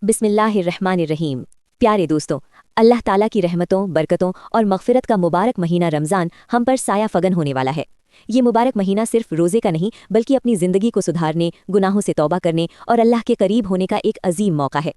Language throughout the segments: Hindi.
बिस्मिल्लाहिर्रहमानिर्रहीम। प्यारे दोस्तों, अल्लाह ताला की रहमतों, बरकतों और मग़फ़िरत का मुबारक महीना रमज़ान हम पर साया फ़गन होने वाला है। ये मुबारक महीना सिर्फ रोज़े का नहीं बल्कि अपनी ज़िंदगी को सुधारने, गुनाहों से तौबा करने और अल्लाह के करीब होने का एक अजीम मौका है।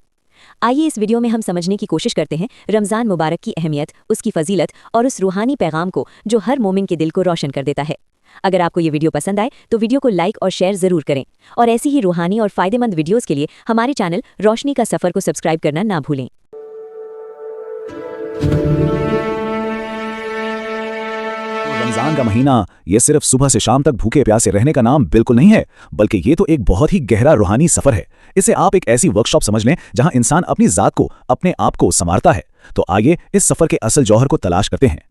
आइए इस वीडियो में हम समझने की कोशिश करते हैं रमज़ान मुबारक की अहमियत, उसकी फ़जीलत और उस रूहानी पैगाम को जो हर मोमिन के दिल को रोशन कर देता है। अगर आपको ये वीडियो पसंद आए तो वीडियो को लाइक और शेयर ज़रूर करें और ऐसी ही रूहानी और फ़ायदेमंद वीडियोज़ के लिए हमारे चैनल रोशनी का सफ़र को सब्सक्राइब करना ना भूलें। रमजान का महीना ये सिर्फ सुबह से शाम तक भूखे प्यासे रहने का नाम बिल्कुल नहीं है, बल्कि ये तो एक बहुत ही गहरा रूहानी सफर है। इसे आप एक ऐसी वर्कशॉप समझ लें जहां इंसान अपनी जात को, अपने आप को संवारता है। तो आइए इस सफर के असल जौहर को तलाश करते हैं।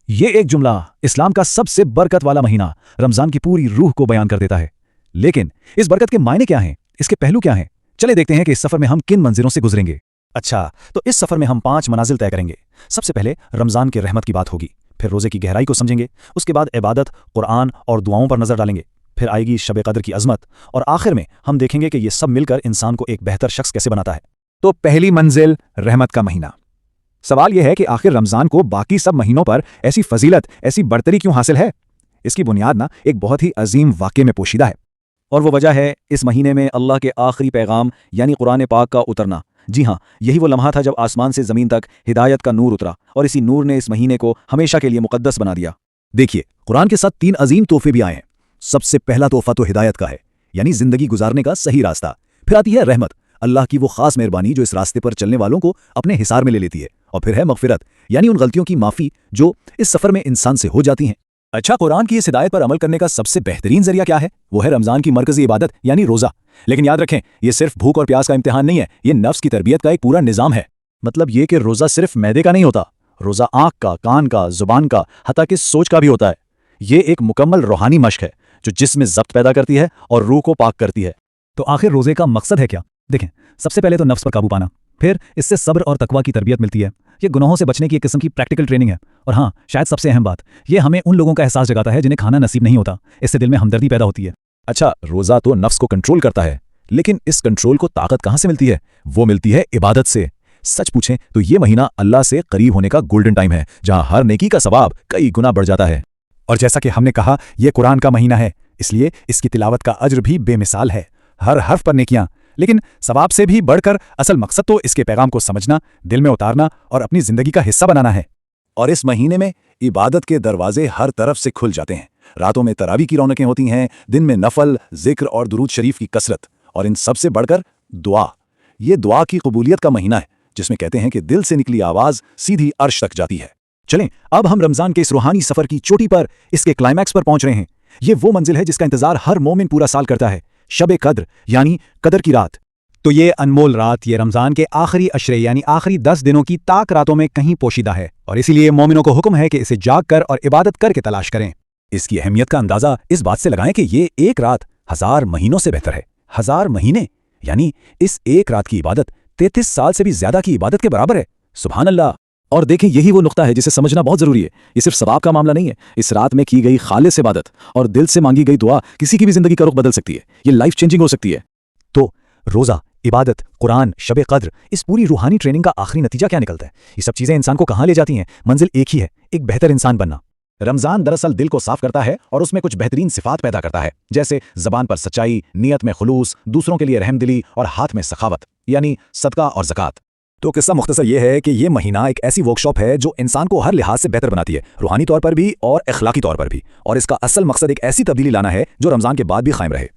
ये एक जुमला इस्लाम का सबसे बरकत वाला महीना रमजान की पूरी रूह को बयान कर देता है। लेकिन इस बरकत के मायने क्या हैं, इसके पहलू क्या हैं? चले देखते हैं कि इस सफर में हम किन मंजिलों से गुजरेंगे। अच्छा, तो इस सफर में हम 5 मनाजिल तय करेंगे। सबसे पहले रमजान की रहमत की बात होगी, फिर रोजे की गहराई को समझेंगे, उसके बाद इबादत, कुरान और दुआओं पर नजर डालेंगे, फिर आएगी शब कद्र की अजमत और आखिर में हम देखेंगे कि ये सब मिलकर इंसान को एक बेहतर शख्स कैसे बनाता है। तो पहली मंजिल रहमत का महीना। सवाल यह है कि आखिर रमजान को बाकी सब महीनों पर ऐसी फजीलत, ऐसी बरतरी क्यों हासिल है? इसकी बुनियाद ना एक बहुत ही अजीम वाक़े में पोशीदा है, और वो वजह है इस महीने में अल्लाह के आखिरी पैगाम यानी कुरान पाक का उतरना। जी हाँ, यही वो लम्हा था जब आसमान से ज़मीन तक हिदायत का नूर उतरा और इसी नूर ने इस महीने को हमेशा के लिए मुकद्दस बना दिया। देखिए, कुरान के साथ 3 अजीम तोहफे भी आए हैं। सबसे पहला तोहफा तो हिदायत का है, यानी ज़िंदगी गुजारने का सही रास्ता। फिर आती है रहमत, अल्लाह की वो खास मेहरबानी जो इस रास्ते पर चलने वालों को अपने हिसार में ले लेती है। और फिर है मग़फ़िरत, यानी उन गलतियों की माफ़ी जो इस सफ़र में इंसान से हो जाती हैं। अच्छा, कुरान की इस हिदायत पर अमल करने का सबसे बेहतरीन जरिया क्या है? वो है रमज़ान की मरकज़ी इबादत यानी रोज़ा। लेकिन याद रखें, ये सिर्फ भूख और प्यास का इम्तिहान नहीं है, ये नफ्स की तरबियत का एक पूरा निज़ाम है। मतलब ये कि रोज़ा सिर्फ मैदे का नहीं होता, रोज़ा आँख का, कान का, ज़ुबान का, हत्ता कि सोच का भी होता है। ये एक मुकम्मल रूहानी मश्क है जो जिस्म में ज़ब्त पैदा करती है और रूह को पाक करती है। तो आखिर रोज़े का मकसद है क्या? देखें, सबसे पहले तो नफ्स पर काबू पाना, फिर इससे सब्र और तकवा की तरबियत मिलती है। ये गुनाहों से बचने की एक किस्म की प्रैक्टिकल ट्रेनिंग है। और हाँ, शायद सबसे अहम बात, ये हमें उन लोगों का एहसास जगाता है जिन्हें खाना नसीब नहीं होता। इससे दिल में हमदर्दी पैदा होती है। अच्छा, रोज़ा तो नफ्स को कंट्रोल करता है, लेकिन इस कंट्रोल को ताकत कहाँ से मिलती है? वो मिलती है इबादत से। सच पूछें तो ये महीना अल्लाह से करीब होने का गोल्डन टाइम है, जहाँ हर नेकी का सवाब कई गुना बढ़ जाता है। और जैसा कि हमने कहा, यह कुरान का महीना है, इसलिए इसकी तिलावत का अज्र भी बेमिसाल है। हर हर्फ पर नेकियां, लेकिन सवाब से भी बढ़कर असल मकसद तो इसके पैगाम को समझना, दिल में उतारना और अपनी जिंदगी का हिस्सा बनाना है। और इस महीने में इबादत के दरवाजे हर तरफ से खुल जाते हैं। रातों में तरावी की रौनकें होती हैं, दिन में नफल, जिक्र और दुरूद शरीफ की कसरत, और इन सबसे बढ़कर दुआ। ये दुआ की कबूलियत का महीना है, जिसमें कहते हैं कि दिल से निकली आवाज सीधी अर्श तक जाती है। चलें, अब हम रमजान के इस रूहानी सफर की चोटी पर, इसके क्लाइमैक्स पर पहुंच रहे हैं। ये वो मंजिल है जिसका इंतजार हर मोमिन पूरा साल करता है, शब कद्र यानी कदर की रात। तो ये अनमोल रात, ये रमजान के आखिरी अशरे यानी आखिरी 10 दिनों की ताक रातों में कहीं पोशीदा है, और इसीलिए मोमिनों को हुक्म है कि इसे जाग कर और इबादत करके तलाश करें। इसकी अहमियत का अंदाजा इस बात से लगाएं कि ये एक रात 1000 महीनों से बेहतर है। 1000 महीने यानी इस एक रात की इबादत 33 साल से भी ज्यादा की इबादत के बराबर है। सुभान अल्लाह। और देखें, यही वो नुक्ता है जिसे समझना बहुत जरूरी है। ये सिर्फ सवाब का मामला नहीं है। इस रात में की गई खालिस इबादत और दिल से मांगी गई दुआ किसी की भी जिंदगी का रुख बदल सकती है। ये लाइफ चेंजिंग हो सकती है। तो रोजा, इबादत, कुरान, शब कद्र, इस पूरी रूहानी ट्रेनिंग का आखिरी नतीजा क्या निकलता है? ये सब चीजें इंसान को कहाँ ले जाती हैं? मंजिल एक ही है, एक बेहतर इंसान बनना। रमजान दरअसल दिल को साफ करता है और उसमें कुछ बेहतरीन सिफात पैदा करता है, जैसे जबान पर सच्चाई, नियत में खुलूस, दूसरों के लिए रहमदिली और हाथ में सखावत यानी सदका और ज़कात। तो किस्सा मुख्तसर ये है कि ये महीना एक ऐसी वर्कशॉप है जो इंसान को हर लिहाज से बेहतर बनाती है, रूहानी तौर पर भी और अखलाकी तौर पर भी। और इसका असल मकसद एक ऐसी तब्दीली लाना है जो रमजान के बाद भी कायम रहे।